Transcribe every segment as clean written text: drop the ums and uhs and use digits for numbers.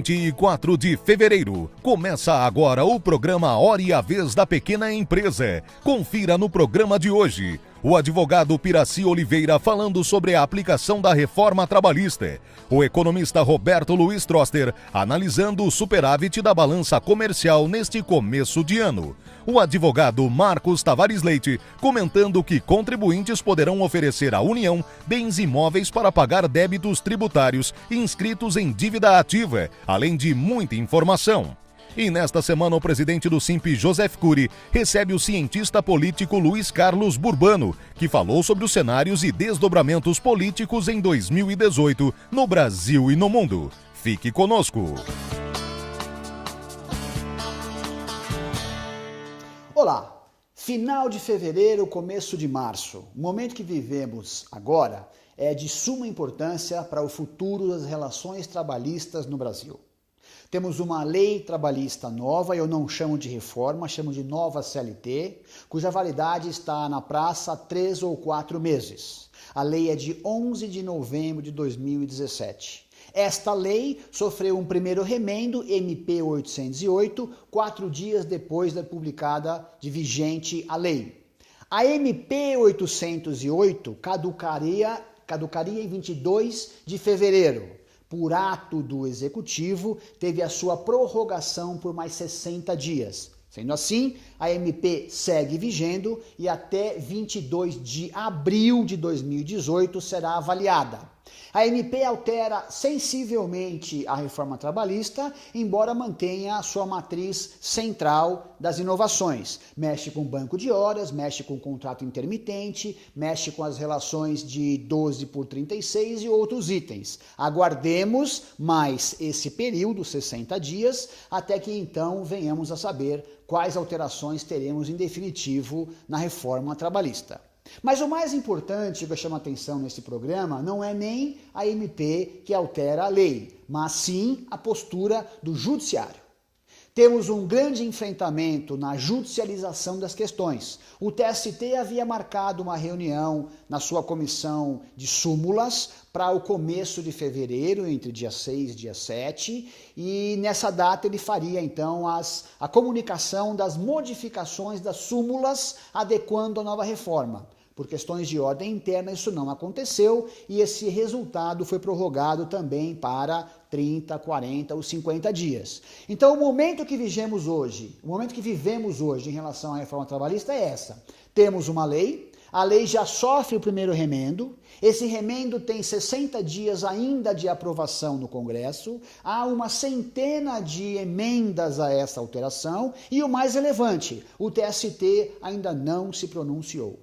24 de fevereiro. Começa agora o programa Hora e a Vez da Pequena Empresa. Confira no programa de hoje o advogado Piraci Oliveira falando sobre a aplicação da reforma trabalhista. O economista Roberto Luiz Troster analisando o superávit da balança comercial neste começo de ano. O advogado Marcos Tavares Leite comentando que contribuintes poderão oferecer à União bens imóveis para pagar débitos tributários inscritos em dívida ativa, além de muita informação. E nesta semana o presidente do Simp, Joseph Cury, recebe o cientista político Luiz Carlos Burbano, que falou sobre os cenários e desdobramentos políticos em 2018 no Brasil e no mundo. Fique conosco! Olá! Final de fevereiro, começo de março. O momento que vivemos agora é de suma importância para o futuro das relações trabalhistas no Brasil. Temos uma lei trabalhista nova, eu não chamo de reforma, chamo de nova CLT, cuja validade está na praça há 3 ou 4 meses. A lei é de 11 de novembro de 2017. Esta lei sofreu um primeiro remendo, MP 808, 4 dias depois da publicada de vigente a lei. A MP 808 caducaria em 22 de fevereiro. Por ato do Executivo, teve a sua prorrogação por mais 60 dias. Sendo assim, a MP segue vigendo e até 22 de abril de 2018 será avaliada. A MP altera sensivelmente a reforma trabalhista, embora mantenha a sua matriz central das inovações. Mexe com banco de horas, mexe com contrato intermitente, mexe com as relações de 12 por 36 e outros itens. Aguardemos mais esse período, 60 dias, até que então venhamos a saber quais alterações teremos em definitivo na reforma trabalhista. Mas o mais importante que eu chamo a atenção nesse programa não é nem a MP que altera a lei, mas sim a postura do judiciário. Temos um grande enfrentamento na judicialização das questões. O TST havia marcado uma reunião na sua comissão de súmulas para o começo de fevereiro, entre dia 6 e dia 7, e nessa data ele faria então a comunicação das modificações das súmulas adequando a nova reforma. Por questões de ordem interna, isso não aconteceu e esse resultado foi prorrogado também para 30, 40 ou 50 dias. Então, o momento que vivemos hoje em relação à reforma trabalhista é essa. Temos uma lei, a lei já sofre o primeiro remendo, esse remendo tem 60 dias ainda de aprovação no Congresso, há uma centena de emendas a essa alteração e o mais relevante, o TST ainda não se pronunciou.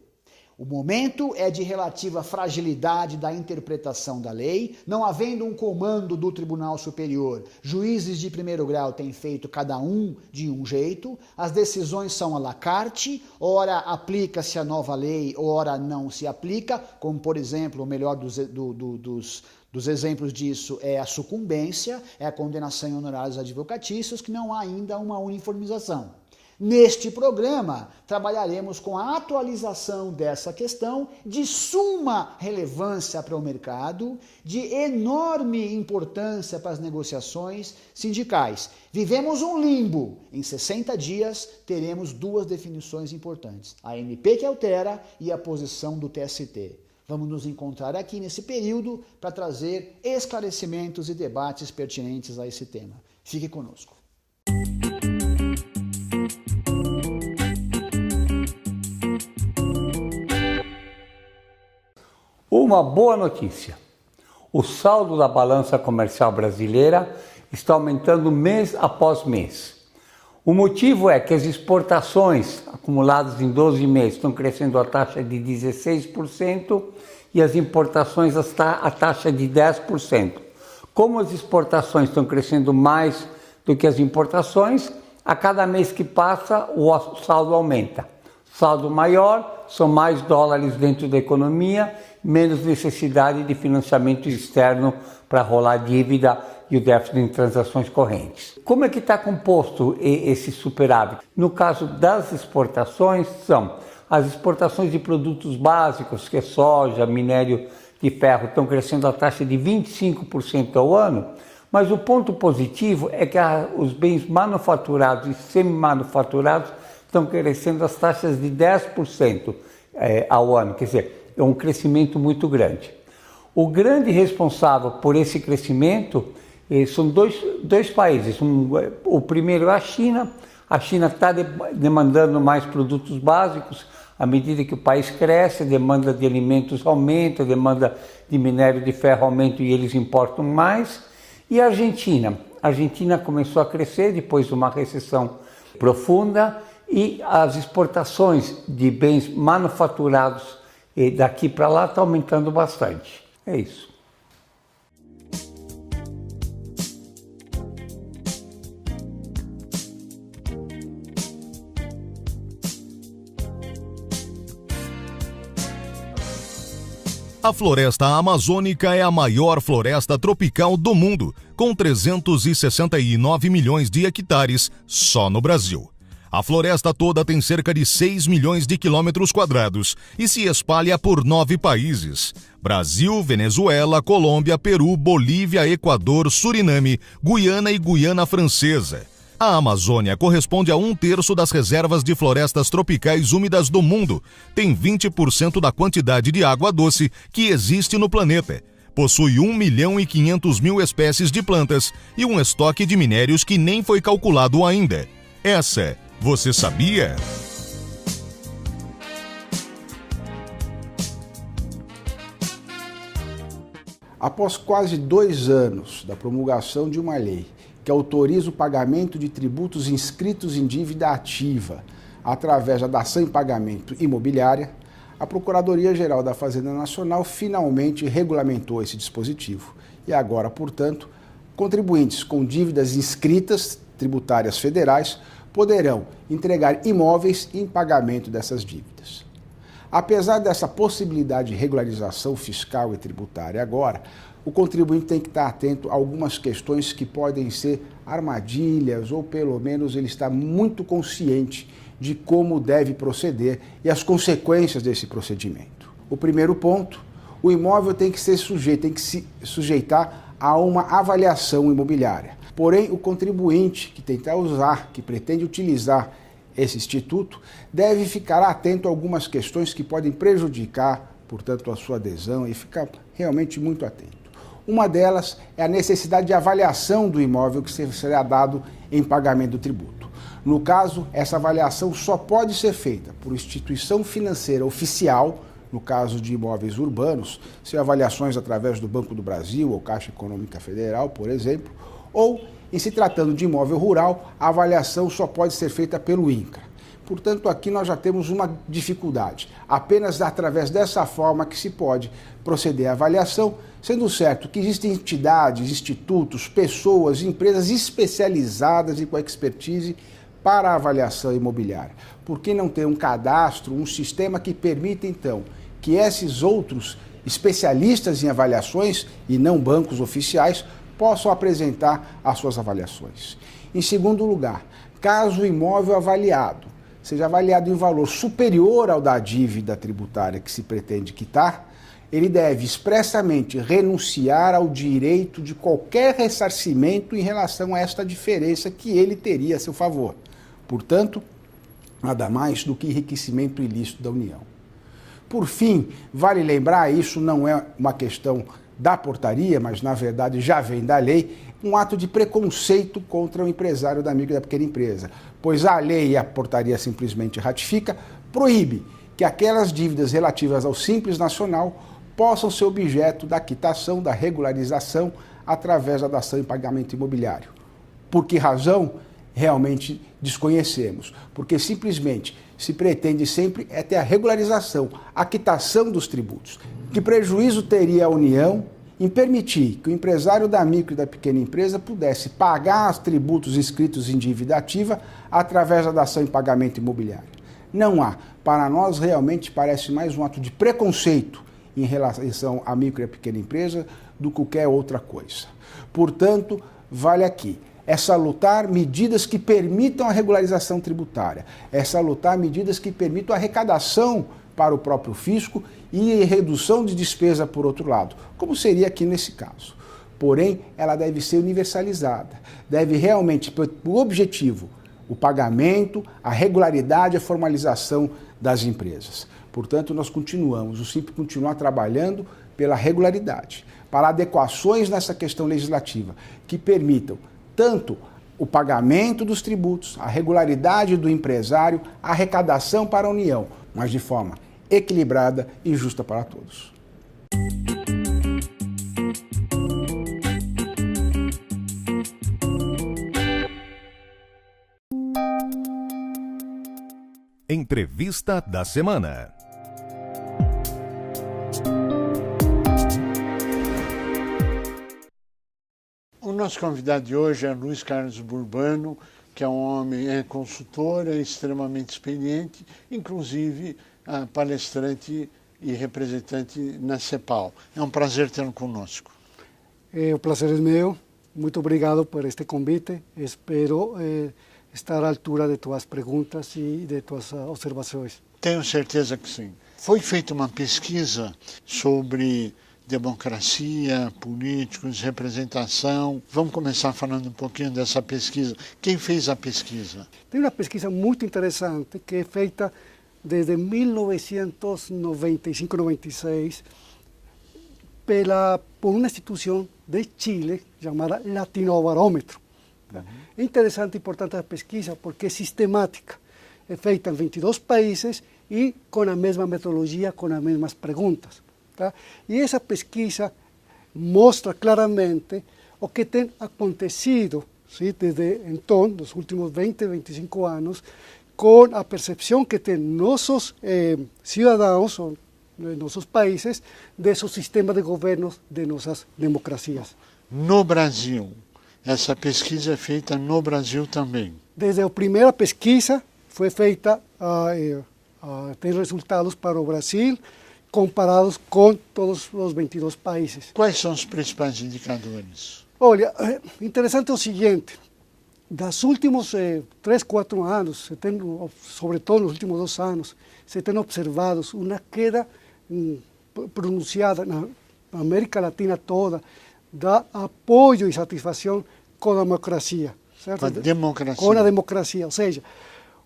O momento é de relativa fragilidade da interpretação da lei, não havendo um comando do Tribunal Superior. Juízes de primeiro grau têm feito cada um de um jeito, as decisões são à la carte, ora aplica-se a nova lei, ora não se aplica, como por exemplo, o melhor dos exemplos disso é a sucumbência, é a condenação em honorários advocatícios, que não há ainda uma uniformização. Neste programa, trabalharemos com a atualização dessa questão de suma relevância para o mercado, de enorme importância para as negociações sindicais. Vivemos um limbo. Em 60 dias, teremos 2 definições importantes. A MP que altera e a posição do TST. Vamos nos encontrar aqui nesse período para trazer esclarecimentos e debates pertinentes a esse tema. Fique conosco. Uma boa notícia: o saldo da balança comercial brasileira está aumentando mês após mês. O motivo é que as exportações acumuladas em 12 meses estão crescendo a taxa de 16% e as importações a taxa de 10%. Como as exportações estão crescendo mais do que as importações, a cada mês que passa o saldo aumenta. Saldo maior, são mais dólares dentro da economia, menos necessidade de financiamento externo para rolar dívida e o déficit em transações correntes. Como é que está composto esse superávit? No caso das exportações, são as exportações de produtos básicos, que é soja, minério de ferro, estão crescendo a taxa de 25% ao ano, Mas o ponto positivo é que os bens manufaturados e semi-manufaturados estão crescendo as taxas de 10% ao ano, quer dizer, é um crescimento muito grande. O grande responsável por esse crescimento são dois países. O primeiro é a China. A China está demandando mais produtos básicos. À medida que o país cresce, a demanda de alimentos aumenta, a demanda de minério de ferro aumenta e eles importam mais. E a Argentina? A Argentina começou a crescer depois de uma recessão profunda e as exportações de bens manufaturados daqui para lá estão aumentando bastante. É isso. A floresta amazônica é a maior floresta tropical do mundo, com 369 milhões de hectares só no Brasil. A floresta toda tem cerca de 6 milhões de quilômetros quadrados e se espalha por 9 países: Brasil, Venezuela, Colômbia, Peru, Bolívia, Equador, Suriname, Guiana e Guiana Francesa. A Amazônia corresponde a 1/3 das reservas de florestas tropicais úmidas do mundo, tem 20% da quantidade de água doce que existe no planeta, possui 1.500.000 espécies de plantas e um estoque de minérios que nem foi calculado ainda. Essa, você sabia? Após quase 2 anos da promulgação de uma lei que autoriza o pagamento de tributos inscritos em dívida ativa através da dação em pagamento imobiliária, a Procuradoria-Geral da Fazenda Nacional finalmente regulamentou esse dispositivo. E agora, portanto, contribuintes com dívidas inscritas tributárias federais poderão entregar imóveis em pagamento dessas dívidas. Apesar dessa possibilidade de regularização fiscal e tributária agora, o contribuinte tem que estar atento a algumas questões que podem ser armadilhas ou pelo menos ele está muito consciente de como deve proceder e as consequências desse procedimento. O primeiro ponto, o imóvel tem que se sujeitar a uma avaliação imobiliária. Porém, o contribuinte que pretende utilizar esse instituto deve ficar atento a algumas questões que podem prejudicar, portanto, a sua adesão e ficar realmente muito atento. Uma delas é a necessidade de avaliação do imóvel que será dado em pagamento do tributo. No caso, essa avaliação só pode ser feita por instituição financeira oficial, no caso de imóveis urbanos, se avaliações através do Banco do Brasil ou Caixa Econômica Federal, por exemplo, ou, em se tratando de imóvel rural, a avaliação só pode ser feita pelo INCRA. Portanto, aqui nós já temos uma dificuldade. Apenas através dessa forma que se pode proceder à avaliação, sendo certo que existem entidades, institutos, pessoas, empresas especializadas e com expertise para a avaliação imobiliária. Por que não ter um cadastro, um sistema que permita, então, que esses outros especialistas em avaliações, e não bancos oficiais, possam apresentar as suas avaliações? Em segundo lugar, caso o imóvel avaliado seja avaliado em valor superior ao da dívida tributária que se pretende quitar, ele deve expressamente renunciar ao direito de qualquer ressarcimento em relação a esta diferença que ele teria a seu favor. Portanto, nada mais do que enriquecimento ilícito da União. Por fim, vale lembrar, isso não é uma questão da portaria, mas na verdade já vem da lei, um ato de preconceito contra o empresário da micro e da pequena empresa, pois a lei e a portaria simplesmente ratifica, proíbe que aquelas dívidas relativas ao Simples Nacional possam ser objeto da quitação, da regularização, através da dação em pagamento imobiliário. Por que razão? Realmente desconhecemos, porque simplesmente se pretende sempre ter a regularização, a quitação dos tributos. Que prejuízo teria a União em permitir que o empresário da micro e da pequena empresa pudesse pagar os tributos inscritos em dívida ativa através da dação em pagamento imobiliário? Não há. Para nós, realmente parece mais um ato de preconceito em relação à micro e à pequena empresa do que qualquer outra coisa. Portanto, vale aqui salutar medidas que permitam a regularização tributária, salutar medidas que permitam a arrecadação para o próprio fisco e redução de despesa por outro lado, como seria aqui nesse caso. Porém, ela deve ser universalizada. Deve realmente, o objetivo, o pagamento, a regularidade e a formalização das empresas. Portanto, nós continuamos, o Simples continuar trabalhando pela regularidade, para adequações nessa questão legislativa, que permitam tanto o pagamento dos tributos, a regularidade do empresário, a arrecadação para a União, mas de forma equilibrada e justa para todos. Entrevista da semana. O nosso convidado de hoje é Luiz Carlos Burbano, que é um homem, é consultor, é extremamente experiente, inclusive palestrante e representante na CEPAL. É um prazer tê-lo conosco. O prazer é meu. Muito obrigado por este convite. Espero estar à altura de tuas perguntas e de tuas observações. Tenho certeza que sim. Foi feita uma pesquisa sobre democracia, políticos, representação. Vamos começar falando um pouquinho dessa pesquisa. Quem fez a pesquisa? Tem uma pesquisa muito interessante que é feita desde 1995-96 por uma instituição de Chile chamada Latinobarômetro. É interessante e importante a pesquisa porque é sistemática. É feita em 22 países e com a mesma metodologia, com as mesmas perguntas. Tá? E essa pesquisa mostra claramente o que tem acontecido, sim, desde então, nos últimos 20, 25 anos, com a percepção que têm nossos cidadãos, de nossos países, de seu sistema de governo, de nossas democracias. No Brasil, essa pesquisa é feita no Brasil também? Desde a primeira pesquisa foi feita, tem resultados para o Brasil, comparados com todos os 22 países. Quais são os principais indicadores? Olha, interessante o seguinte, dos últimos 3, 4 anos, sobretudo nos últimos 2 anos, se tem observado uma queda pronunciada na América Latina toda, da apoio e satisfação com a democracia. Certo? Com a democracia. Com a democracia, ou seja,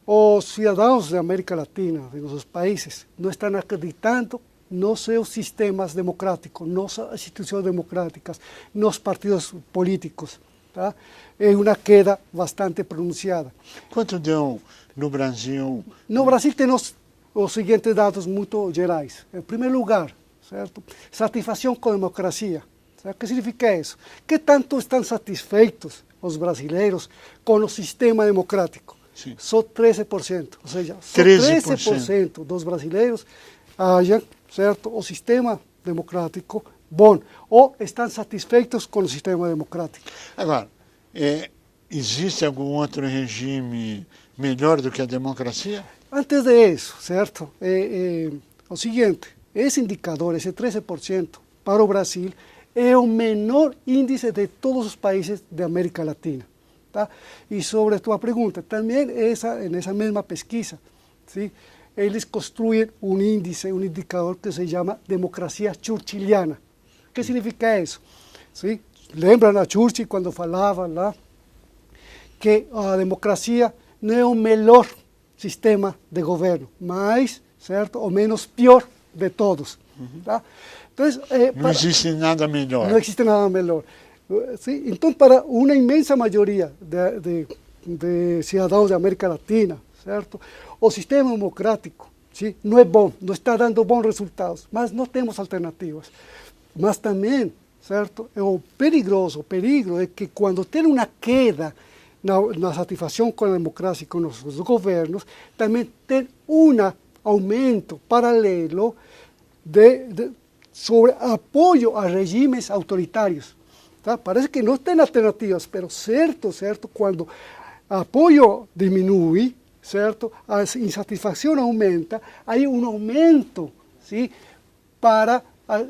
os cidadãos da América Latina, de nossos países, não estão acreditando nos seus sistemas democráticos, nossas instituições democráticas, nos partidos políticos. Tá? É uma queda bastante pronunciada. Quanto deu no Brasil? No Brasil tem os seguintes dados muito gerais. Em primeiro lugar, certo? Satisfação com a democracia. Certo? O que significa isso? Que tanto estão satisfeitos os brasileiros com o sistema democrático? Sim. Só 13%. Ou seja, só 13% dos brasileiros acham, certo, o sistema democrático bom, ou estão satisfeitos com o sistema democrático. Agora, existe algum outro regime melhor do que a democracia? Antes disso, certo, o seguinte, esse indicador, esse 13% para o Brasil, é o menor índice de todos os países da América Latina. Tá? E sobre a tua pergunta, também nessa mesma pesquisa, sim, eles construem um índice, um indicador que se chama democracia churchilliana. O que significa isso? Sim? Lembram a Churchill quando falava lá que a democracia não é o melhor sistema de governo, mas, certo, o menos pior de todos. Tá? Então, não existe nada melhor. Não existe nada melhor. Sim? Então, para uma imensa maioria de cidadãos da América Latina, certo, o sistema democrático, sim, não é bom, não está dando bons resultados, mas não temos alternativas. Mas também, certo, o perigo é que quando tem uma queda na satisfação com a democracia e com os governos, também tem um aumento paralelo sobre apoio a regimes autoritários. Tá? Parece que não tem alternativas, mas certo, quando o apoio diminui, certo, a insatisfação aumenta, há um aumento, sim, para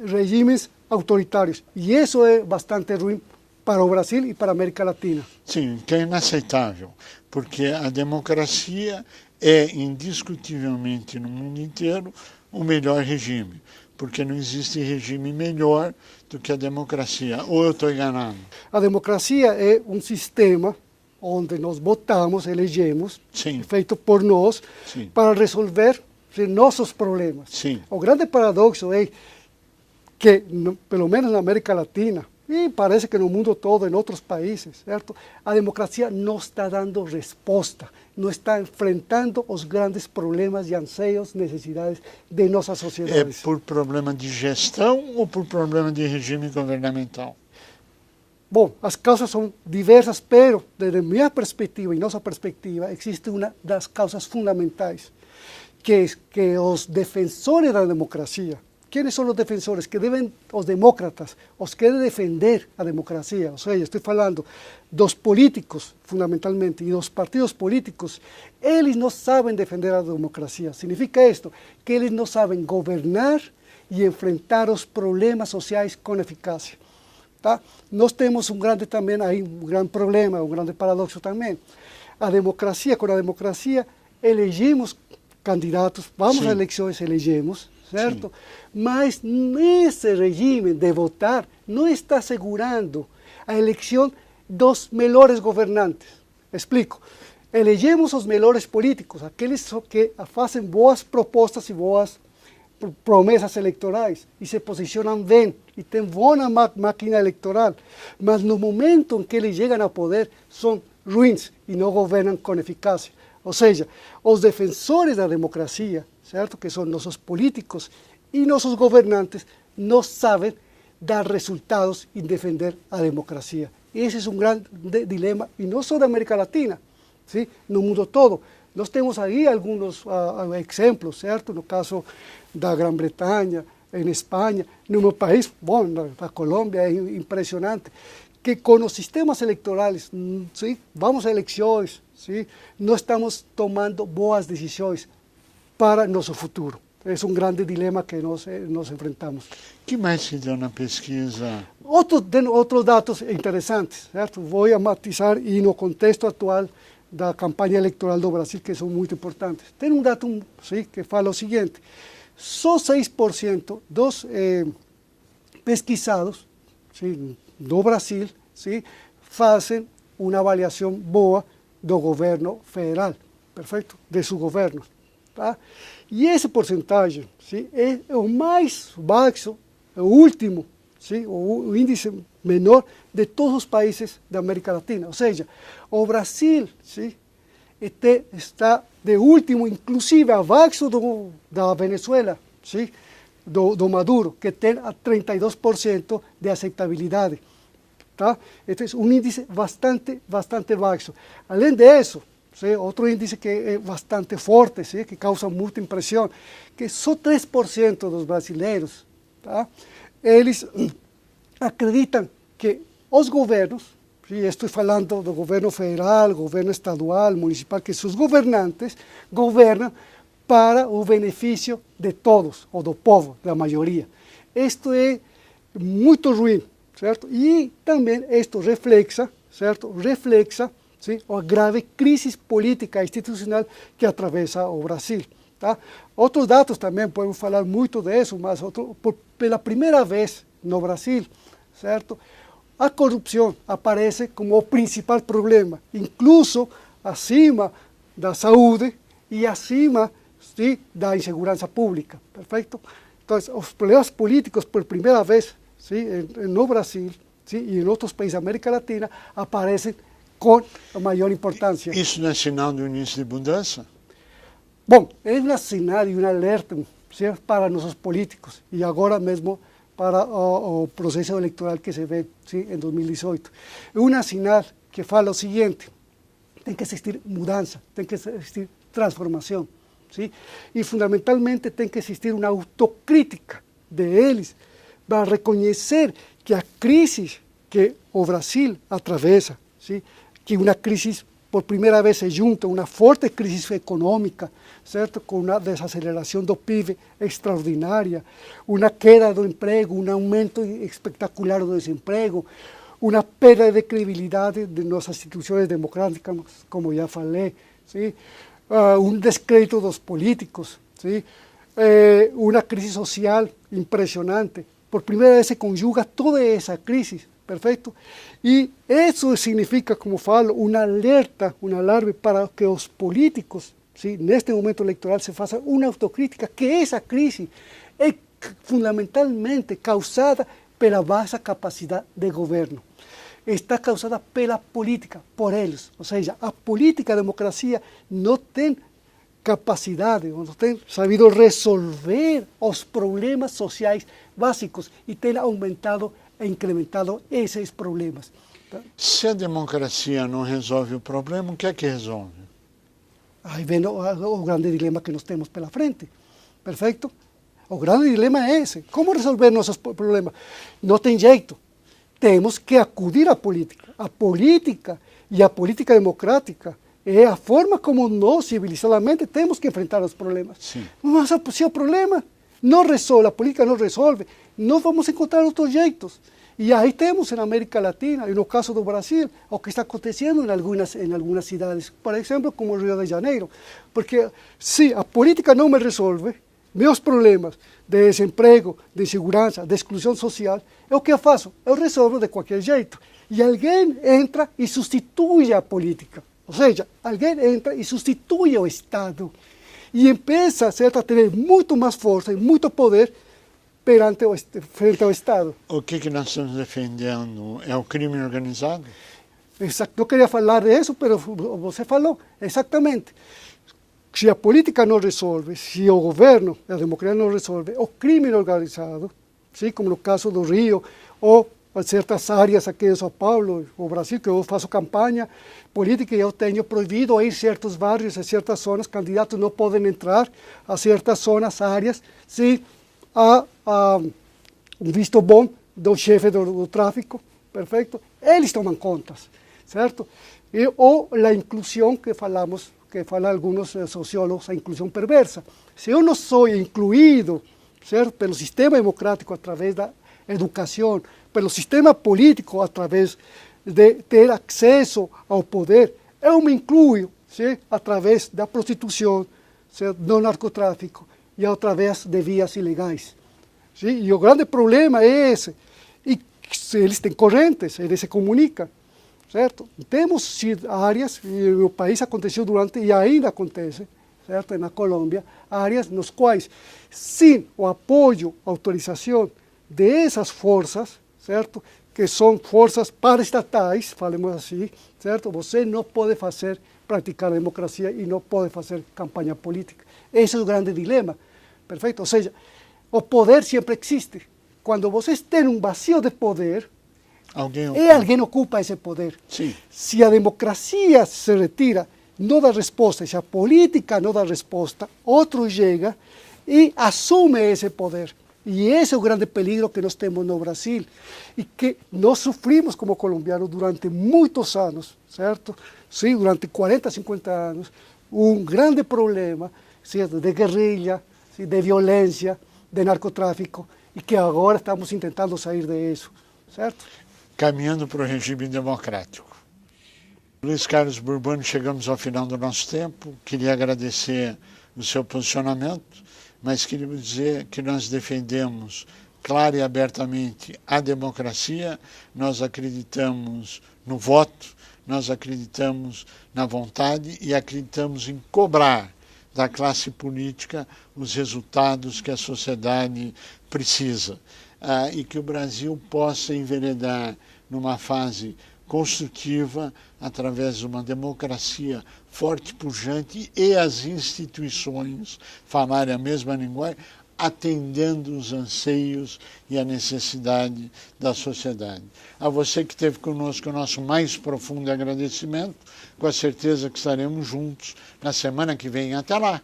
regimes autoritários. E isso é bastante ruim para o Brasil e para a América Latina. Sim, que é inaceitável, porque a democracia é indiscutivelmente no mundo inteiro o melhor regime, porque não existe regime melhor do que a democracia, ou eu estou enganado? A democracia é um sistema onde nós votamos, elegemos, Sim. feito por nós, Sim. para resolver nossos problemas. Sim. O grande paradoxo é que, pelo menos na América Latina, e parece que no mundo todo, em outros países, certo? A democracia não está dando resposta, não está enfrentando os grandes problemas e anseios, necessidades de nossas sociedades. É por problema de gestão ou por problema de regime governamental? Bom, as causas são diversas, pero, desde minha perspectiva e nossa perspectiva, existe uma das causas fundamentais, que é que os defensores da democracia, ¿quiénes son los defensores? Que deben, os demócratas, os que deben defender a democracia. O sea, estoy falando dos políticos, fundamentalmente, y dos partidos políticos. Eles não sabem defender a democracia. Significa isto, que eles não sabem governar e enfrentar os problemas sociais com eficácia. Tá? Nós temos grande também aí, grande problema, grande paradoxo também. A democracia, com a democracia, elegimos candidatos, vamos a eleições, elegemos, certo? Sim. Mas esse regime de votar não está assegurando a eleição dos melhores governantes. Explico. Elegemos os melhores políticos, aqueles que fazem boas propostas e boas promessas eleitorais e se posicionam bem e têm boa máquina eleitoral, mas no momento em que eles chegam ao poder são ruins e não governam com eficácia. Ou seja, os defensores da democracia, certo? Que são nossos políticos e nossos governantes, não sabem dar resultados em defender a democracia. Esse é um grande dilema, e não só da América Latina, sim? No mundo todo. Nós temos aí alguns exemplos, certo? No caso da Grã-Bretanha, em Espanha, no meu país, bom, na Colômbia, é impressionante, que com os sistemas eleitorais, sim, vamos a eleições, sim, não estamos tomando boas decisões para nosso futuro. É um grande dilema que nós enfrentamos. O que mais se deu na pesquisa? Outros dados interessantes, certo? Vou matizar e no contexto atual da campanha eleitoral do Brasil, que são muito importantes. Tem um dado, sim, que fala o seguinte: só 6% dos pesquisados, sim, do Brasil, sim, fazem uma avaliação boa do governo federal, perfeito? De seu governo. Tá? E esse porcentagem, sim, é o mais baixo, o último, sim, o índice menor de todos os países da América Latina. Ou seja, o Brasil, sim, está de último, inclusive abaixo da Venezuela, sim, do Maduro, que tem 32% de aceitabilidade. Tá? Este é um índice bastante baixo. Além disso, sim, outro índice que é bastante forte, sim, que causa muita impressão, que só 3% dos brasileiros, tá? Eles acreditam que os governos, sim, estou falando do governo federal, governo estadual, municipal, que seus governantes governam para o benefício de todos, ou do povo, da maioria. Isto é muito ruim, certo? E também isto reflexa, certo? Sim, a grave crise política e institucional que atravessa o Brasil. Tá? Outros dados também, podemos falar muito disso, mas pela primeira vez no Brasil, certo? A corrupção aparece como o principal problema, incluso acima da saúde e acima, sim, da insegurança pública, perfeito? Então, os problemas políticos, por primeira vez, sim, no Brasil, sim, e em outros países da América Latina, aparecem com a maior importância. Isso não é sinal de um início de mudança? Bom, é um sinal e um alerta, certo, para nossos políticos e agora mesmo para o processo eleitoral que se vê, sim, em 2018. É um sinal que fala o seguinte: tem que existir mudança, tem que existir transformação, sim? E fundamentalmente tem que existir uma autocrítica deles para reconhecer que a crise que o Brasil atravessa, sim, que uma crise por primeira vez se junta, uma forte crise econômica, certo? Com uma desaceleração do PIB extraordinária, uma queda do emprego, um aumento espetacular do desemprego, uma perda de credibilidade de nossas instituições democráticas, como já falei, sim? Um descrédito dos políticos, sim? Uma crise social impressionante, por primeira vez se conjuga toda essa crise, perfeito? E isso significa, como falo, um alerta, um alarme para que os políticos, sim, neste momento eleitoral, se façam uma autocrítica, que essa crise é fundamentalmente causada pela baixa capacidade de governo. Está causada pela política, por eles. Ou seja, a política, a democracia, não tem capacidade, não tem sabido resolver os problemas sociais básicos e tem aumentado e incrementado esses problemas. Se a democracia não resolve o problema, o que é que resolve? Aí vem o grande dilema que nós temos pela frente, perfeito? O grande dilema é esse. Como resolver nossos problemas? Não tem jeito. Temos que acudir à política. A política e a política democrática é a forma como nós, civilizadamente, temos que enfrentar os problemas. Sim. Mas se o problema não resolve, a política não resolve, nós vamos encontrar outros jeitos. E aí temos na América Latina, e no caso do Brasil, o que está acontecendo em algumas cidades, por exemplo, como Rio de Janeiro. Porque se a política não me resolve meus problemas de desemprego, de insegurança, de exclusão social, o que eu faço? Eu resolvo de qualquer jeito. E alguém entra e substitui a política. Ou seja, alguém entra e substitui o Estado. E começa, certo, a ter muito mais força e muito poder frente ao Estado. O que nós estamos defendendo é o crime organizado? Exato. Não queria falar disso, mas você falou exatamente. Se a política não resolve, se o governo, a democracia não resolve, o crime organizado, sim, como no caso do Rio, ou certas áreas aqui em São Paulo, o Brasil, que eu faço campanha política e eu tenho proibido em certos bairros, em certas zonas, candidatos não podem entrar a certas zonas, áreas, se há um visto bom do chefe do tráfico, perfeito? Eles tomam contas, certo? Ou a inclusão que falamos, que falam alguns sociólogos, a inclusão perversa. Se eu não sou incluído, certo, pelo sistema democrático através da educação, pelo sistema político através de ter acesso ao poder, eu me incluo, certo, através da prostituição, certo, do narcotráfico e através de vias ilegais. Sim? E o grande problema é esse. E eles têm correntes, eles se comunicam. Certo? Temos áreas, e o país aconteceu durante, e ainda acontece, certo? Na Colômbia, áreas nas quais, sem o apoio, autorização dessas forças, certo? Que são forças paraestatais, falemos assim, certo? Você não pode praticar democracia e não pode fazer campanha política. Esse é o grande dilema, perfeito? Ou seja, o poder sempre existe. Quando vocês têm um vazio de poder, alguém ocupa esse poder. Sim. Se a democracia se retira, não dá resposta. Se a política não dá resposta, outro chega e assume esse poder. E esse é o grande peligro que nós temos no Brasil e que nós sofrimos como colombianos durante muitos anos, certo? Sim, durante 40, 50 anos, um grande problema, certo? De guerrilha, de violência, de narcotráfico, e que agora estamos tentando sair disso, certo? Caminhando para o regime democrático. Luiz Carlos Burbano, chegamos ao final do nosso tempo. Queria agradecer o seu posicionamento, mas queria dizer que nós defendemos clara e abertamente a democracia, nós acreditamos no voto, nós acreditamos na vontade e acreditamos em cobrar da classe política os resultados que a sociedade precisa. E que o Brasil possa enveredar numa fase construtiva através de uma democracia forte, pujante e as instituições falarem a mesma linguagem, atendendo os anseios e a necessidade da sociedade. A você que esteve conosco, o nosso mais profundo agradecimento, com a certeza que estaremos juntos na semana que vem. Até lá!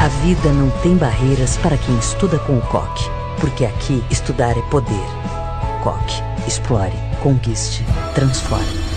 A vida não tem barreiras para quem estuda com o COC, porque aqui estudar é poder. Coque. Explore, conquiste, transforme.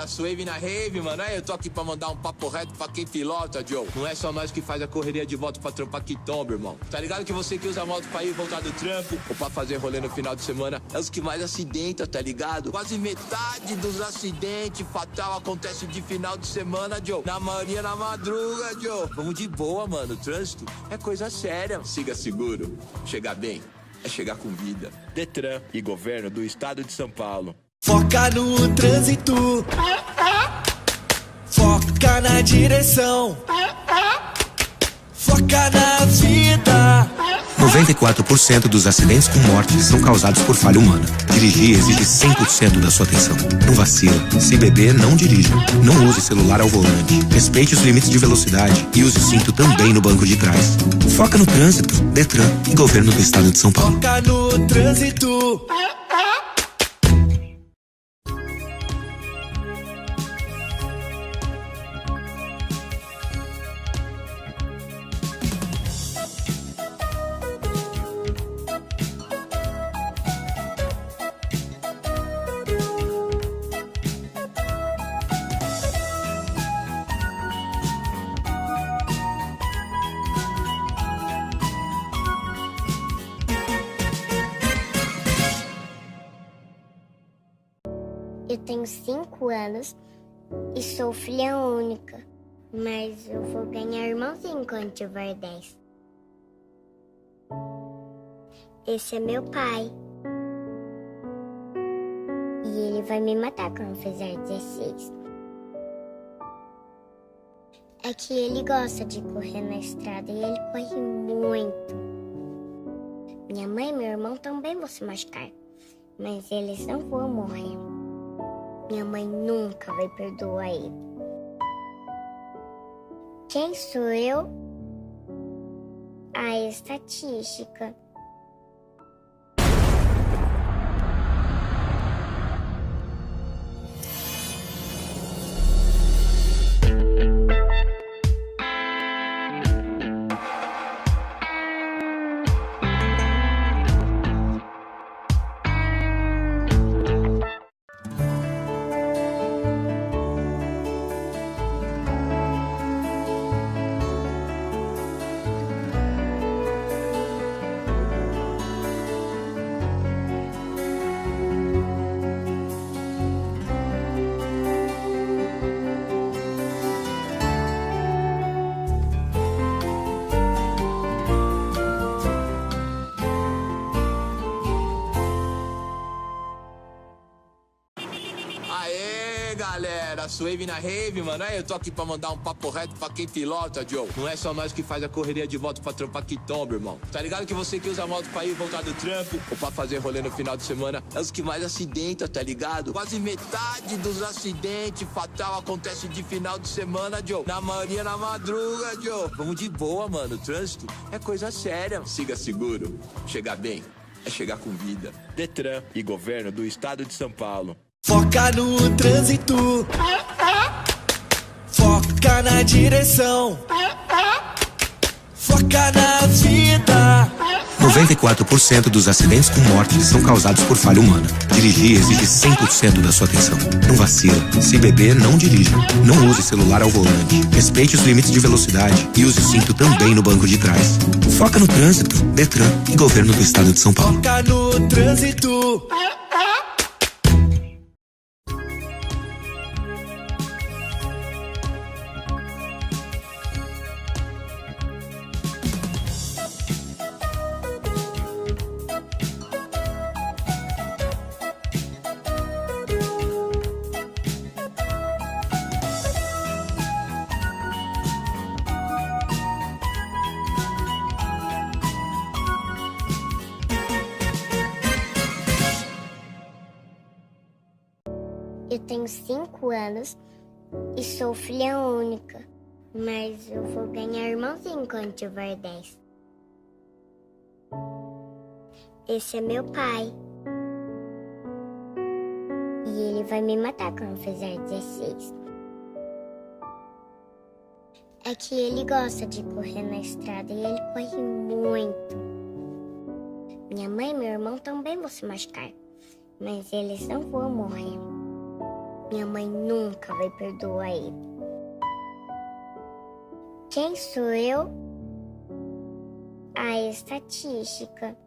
Suave na rave, mano. Aí eu tô aqui pra mandar um papo reto pra quem pilota, Joe. Não é só nós que faz a correria de volta pra trampar que tomba, irmão. Tá ligado que você que usa a moto pra ir e voltar do trampo ou pra fazer rolê no final de semana é os que mais acidenta, tá ligado? Quase metade dos acidentes fatal acontece de final de semana, Joe. Na maioria na madruga, Joe. Vamos de boa, mano. O trânsito é coisa séria. Siga seguro. Chegar bem é chegar com vida. Detran e Governo do Estado de São Paulo. Foca no trânsito, foca na direção, foca na vida. 94% dos acidentes com morte são causados por falha humana. Dirigir exige 100% da sua atenção. Não vacila. Se beber, não dirija. Não use celular ao volante. Respeite os limites de velocidade e use o cinto também no banco de trás. Foca no trânsito, Detran e Governo do Estado de São Paulo. Foca no trânsito. Eu tenho 5 anos e sou filha única, mas eu vou ganhar irmãozinho quando tiver 10. Esse é meu pai. E ele vai me matar quando fizer 16. É que ele gosta de correr na estrada e ele corre muito. Minha mãe e meu irmão também vão se machucar, mas eles não vão morrer. Minha mãe nunca vai perdoar ele. Quem sou eu? A estatística. Suave na rave, mano. Aí eu tô aqui pra mandar um papo reto pra quem pilota, Joe. Não é só nós que faz a correria de moto pra trampar que tomba, irmão. Tá ligado que você que usa a moto pra ir voltar do trampo ou pra fazer rolê no final de semana é os que mais acidenta, tá ligado? Quase metade dos acidentes fatal acontece de final de semana, Joe. Na maioria na madruga, Joe. Vamos de boa, mano. O trânsito é coisa séria. Siga seguro. Chegar bem é chegar com vida. Detran e Governo do Estado de São Paulo. Foca no trânsito. Foca na direção. Foca na vida. 94% dos acidentes com morte são causados por falha humana. Dirigir exige 100% da sua atenção. Não vacila. Se beber, não dirija. Não use celular ao volante. Respeite os limites de velocidade e use o cinto também no banco de trás. Foca no trânsito. Detran e Governo do Estado de São Paulo. Foca no trânsito. Eu tenho 5 anos e sou filha única, mas eu vou ganhar irmãozinho quando tiver 10. Esse é meu pai. E ele vai me matar quando fizer 16. É que ele gosta de correr na estrada e ele corre muito. Minha mãe e meu irmão também vão se machucar, mas eles não vão morrer. Minha mãe nunca vai perdoar ele. Quem sou eu? A estatística.